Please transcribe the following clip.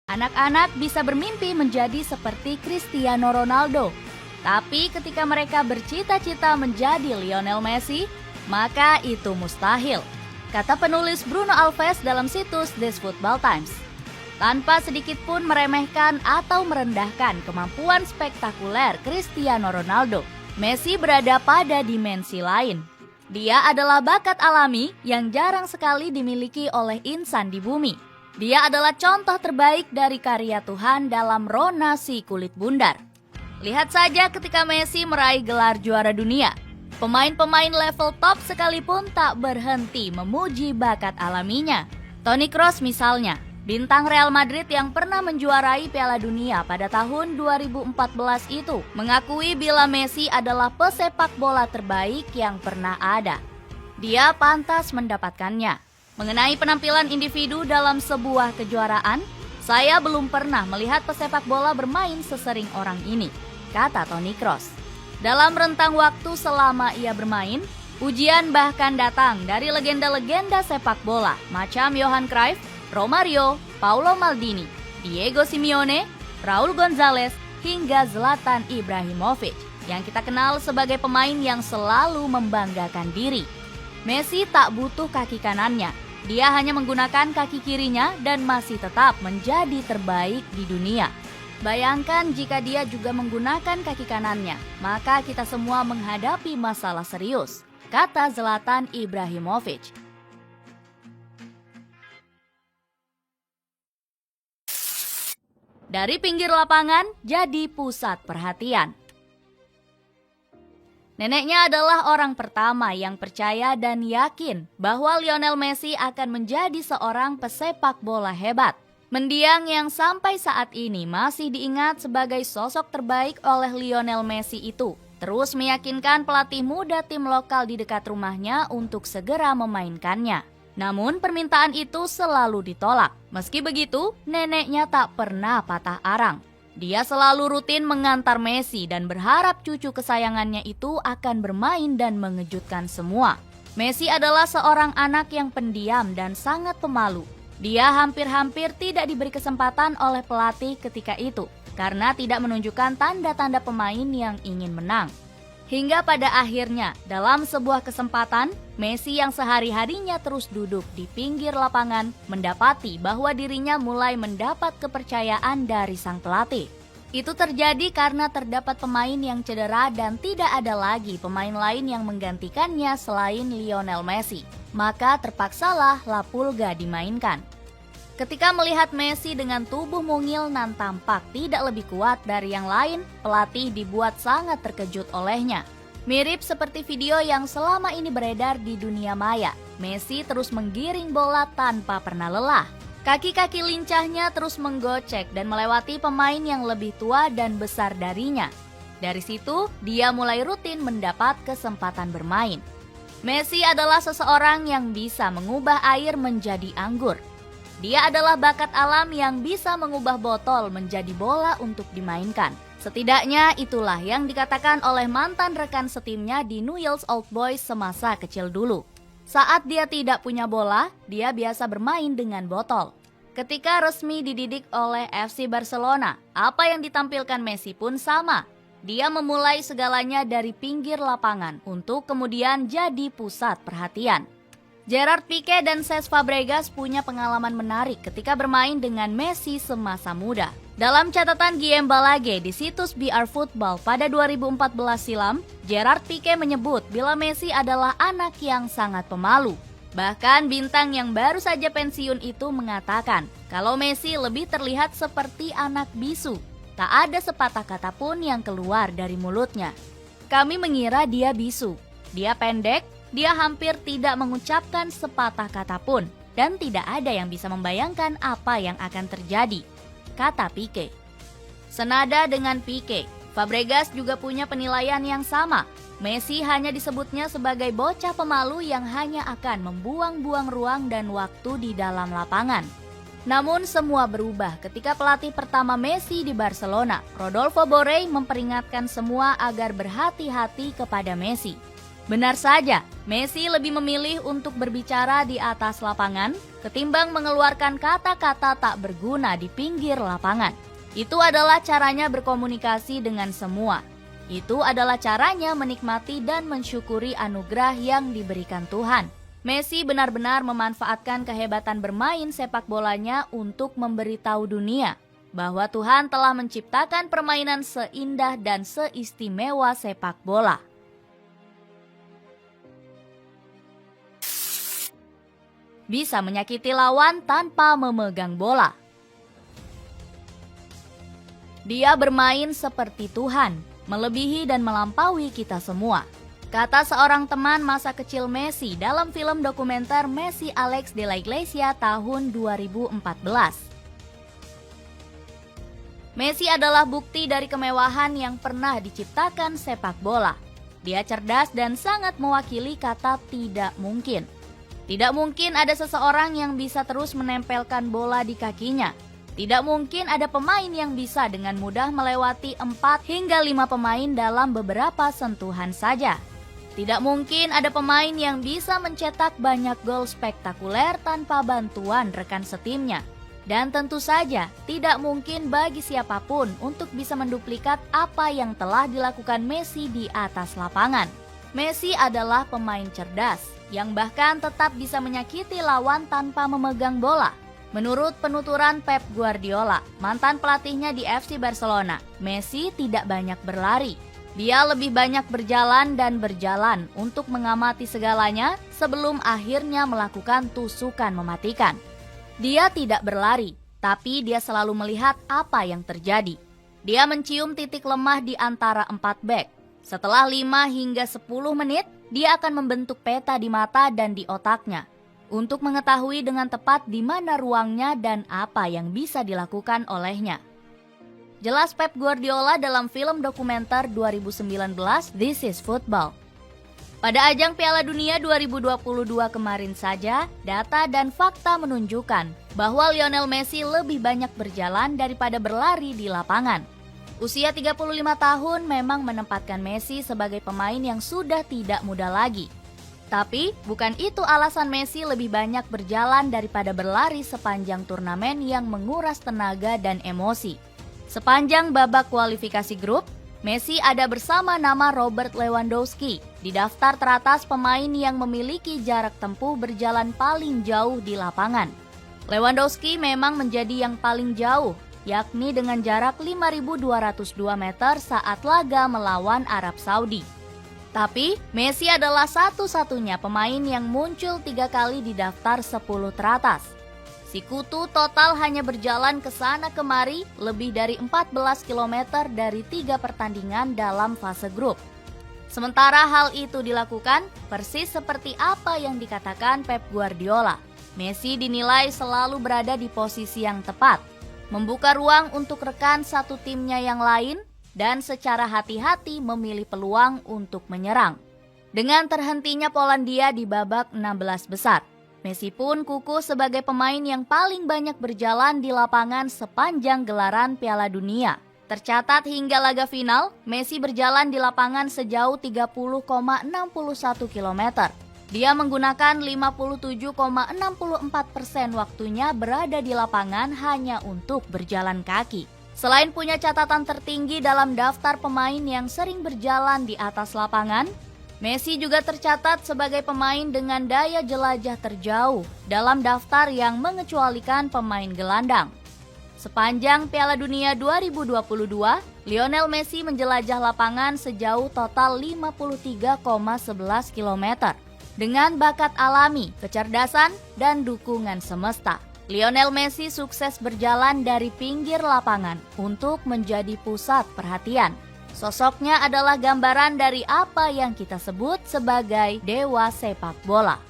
Anak-anak bisa bermimpi menjadi seperti Cristiano Ronaldo. Tapi ketika mereka bercita-cita menjadi Lionel Messi, maka itu mustahil, kata penulis Bruno Alves dalam situs This Football Times. Tanpa sedikit pun meremehkan atau merendahkan kemampuan spektakuler Cristiano Ronaldo, Messi berada pada dimensi lain. Dia adalah bakat alami yang jarang sekali dimiliki oleh insan di bumi. Dia adalah contoh terbaik dari karya Tuhan dalam rona si kulit bundar. Lihat saja ketika Messi meraih gelar juara dunia. Pemain-pemain level top sekalipun tak berhenti memuji bakat alaminya. Toni Kroos misalnya, bintang Real Madrid yang pernah menjuarai Piala Dunia pada tahun 2014 itu, mengakui bila Messi adalah pesepak bola terbaik yang pernah ada. Dia pantas mendapatkannya. Mengenai penampilan individu dalam sebuah kejuaraan, saya belum pernah melihat pesepak bola bermain sesering orang ini, kata Toni Kroos. Dalam rentang waktu selama ia bermain, ujian bahkan datang dari legenda-legenda sepak bola macam Johan Cruyff, Romario, Paulo Maldini, Diego Simeone, Raul Gonzalez, hingga Zlatan Ibrahimovic yang kita kenal sebagai pemain yang selalu membanggakan diri. Messi tak butuh kaki kanannya. Dia hanya menggunakan kaki kirinya dan masih tetap menjadi terbaik di dunia. Bayangkan jika dia juga menggunakan kaki kanannya, maka kita semua menghadapi masalah serius, kata Zlatan Ibrahimovic. Dari pinggir lapangan jadi pusat perhatian. Neneknya adalah orang pertama yang percaya dan yakin bahwa Lionel Messi akan menjadi seorang pesepak bola hebat. Mendiang yang sampai saat ini masih diingat sebagai sosok terbaik oleh Lionel Messi itu terus meyakinkan pelatih muda tim lokal di dekat rumahnya untuk segera memainkannya. Namun permintaan itu selalu ditolak. Meski begitu, neneknya tak pernah patah arang. Dia selalu rutin mengantar Messi dan berharap cucu kesayangannya itu akan bermain dan mengejutkan semua. Messi adalah seorang anak yang pendiam dan sangat pemalu. Dia hampir-hampir tidak diberi kesempatan oleh pelatih ketika itu karena tidak menunjukkan tanda-tanda pemain yang ingin menang. Hingga pada akhirnya, dalam sebuah kesempatan, Messi yang sehari-harinya terus duduk di pinggir lapangan mendapati bahwa dirinya mulai mendapat kepercayaan dari sang pelatih. Itu terjadi karena terdapat pemain yang cedera dan tidak ada lagi pemain lain yang menggantikannya selain Lionel Messi. Maka terpaksalah La Pulga dimainkan. Ketika melihat Messi dengan tubuh mungil dan tampak tidak lebih kuat dari yang lain, pelatih dibuat sangat terkejut olehnya. Mirip seperti video yang selama ini beredar di dunia maya, Messi terus menggiring bola tanpa pernah lelah. Kaki-kaki lincahnya terus menggocek dan melewati pemain yang lebih tua dan besar darinya. Dari situ, dia mulai rutin mendapat kesempatan bermain. Messi adalah seseorang yang bisa mengubah air menjadi anggur. Dia adalah bakat alam yang bisa mengubah botol menjadi bola untuk dimainkan. Setidaknya itulah yang dikatakan oleh mantan rekan setimnya di Newell's Old Boys semasa kecil dulu. Saat dia tidak punya bola, dia biasa bermain dengan botol. Ketika resmi dididik oleh FC Barcelona, apa yang ditampilkan Messi pun sama. Dia memulai segalanya dari pinggir lapangan untuk kemudian jadi pusat perhatian. Gerard Pique dan Cesc Fabregas punya pengalaman menarik ketika bermain dengan Messi semasa muda. Dalam catatan Guillem Balague di situs BR Football pada 2014 silam, Gerard Pique menyebut bila Messi adalah anak yang sangat pemalu. Bahkan bintang yang baru saja pensiun itu mengatakan kalau Messi lebih terlihat seperti anak bisu. Tak ada sepatah kata pun yang keluar dari mulutnya. Kami mengira dia bisu. Dia pendek, dia hampir tidak mengucapkan sepatah kata pun. Dan tidak ada yang bisa membayangkan apa yang akan terjadi, kata Pique. Senada dengan Pique, Fabregas juga punya penilaian yang sama. Messi hanya disebutnya sebagai bocah pemalu yang hanya akan membuang-buang ruang dan waktu di dalam lapangan. Namun semua berubah ketika pelatih pertama Messi di Barcelona, Rodolfo Borrell, memperingatkan semua agar berhati-hati kepada Messi. Benar saja, Messi lebih memilih untuk berbicara di atas lapangan ketimbang mengeluarkan kata-kata tak berguna di pinggir lapangan. Itu adalah caranya berkomunikasi dengan semua. Itu adalah caranya menikmati dan mensyukuri anugerah yang diberikan Tuhan. Messi benar-benar memanfaatkan kehebatan bermain sepak bolanya untuk memberitahu dunia bahwa Tuhan telah menciptakan permainan seindah dan seistimewa sepak bola. Bisa menyakiti lawan tanpa memegang bola. Dia bermain seperti Tuhan, melebihi dan melampaui kita semua. Kata seorang teman masa kecil Messi dalam film dokumenter Messi Alex de la Iglesia tahun 2014. Messi adalah bukti dari kemewahan yang pernah diciptakan sepak bola. Dia cerdas dan sangat mewakili kata tidak mungkin. Tidak mungkin ada seseorang yang bisa terus menempelkan bola di kakinya. Tidak mungkin ada pemain yang bisa dengan mudah melewati 4 hingga 5 pemain dalam beberapa sentuhan saja. Tidak mungkin ada pemain yang bisa mencetak banyak gol spektakuler tanpa bantuan rekan setimnya. Dan tentu saja tidak mungkin bagi siapapun untuk bisa menduplikat apa yang telah dilakukan Messi di atas lapangan. Messi adalah pemain cerdas yang bahkan tetap bisa menyakiti lawan tanpa memegang bola. Menurut penuturan Pep Guardiola, mantan pelatihnya di FC Barcelona, Messi tidak banyak berlari. Dia lebih banyak berjalan dan berjalan untuk mengamati segalanya sebelum akhirnya melakukan tusukan mematikan. Dia tidak berlari, tapi dia selalu melihat apa yang terjadi. Dia mencium titik lemah di antara 4 bek. Setelah 5 hingga 10 menit, dia akan membentuk peta di mata dan di otaknya untuk mengetahui dengan tepat di mana ruangnya dan apa yang bisa dilakukan olehnya. Jelas Pep Guardiola dalam film dokumenter 2019 This is Football. Pada ajang Piala Dunia 2022 kemarin saja, data dan fakta menunjukkan bahwa Lionel Messi lebih banyak berjalan daripada berlari di lapangan. Usia 35 tahun memang menempatkan Messi sebagai pemain yang sudah tidak muda lagi. Tapi bukan itu alasan Messi lebih banyak berjalan daripada berlari sepanjang turnamen yang menguras tenaga dan emosi. Sepanjang babak kualifikasi grup, Messi ada bersama nama Robert Lewandowski di daftar teratas pemain yang memiliki jarak tempuh berjalan paling jauh di lapangan. Lewandowski memang menjadi yang paling jauh, yakni dengan jarak 5.202 meter saat laga melawan Arab Saudi. Tapi, Messi adalah satu-satunya pemain yang muncul 3 kali di daftar 10 teratas. Si Kutu total hanya berjalan ke sana kemari lebih dari 14 km dari 3 pertandingan dalam fase grup. Sementara hal itu dilakukan persis seperti apa yang dikatakan Pep Guardiola. Messi dinilai selalu berada di posisi yang tepat, membuka ruang untuk rekan satu timnya yang lain, dan secara hati-hati memilih peluang untuk menyerang. Dengan terhentinya Polandia di babak 16 besar, Messi pun kukuh sebagai pemain yang paling banyak berjalan di lapangan sepanjang gelaran Piala Dunia. Tercatat hingga laga final, Messi berjalan di lapangan sejauh 30,61 km. Dia menggunakan 57,64% waktunya berada di lapangan hanya untuk berjalan kaki. Selain punya catatan tertinggi dalam daftar pemain yang sering berjalan di atas lapangan, Messi juga tercatat sebagai pemain dengan daya jelajah terjauh dalam daftar yang mengecualikan pemain gelandang. Sepanjang Piala Dunia 2022, Lionel Messi menjelajah lapangan sejauh total 53,11 km. Dengan bakat alami, kecerdasan, dan dukungan semesta, Lionel Messi sukses berjalan dari pinggir lapangan untuk menjadi pusat perhatian. Sosoknya adalah gambaran dari apa yang kita sebut sebagai dewa sepak bola.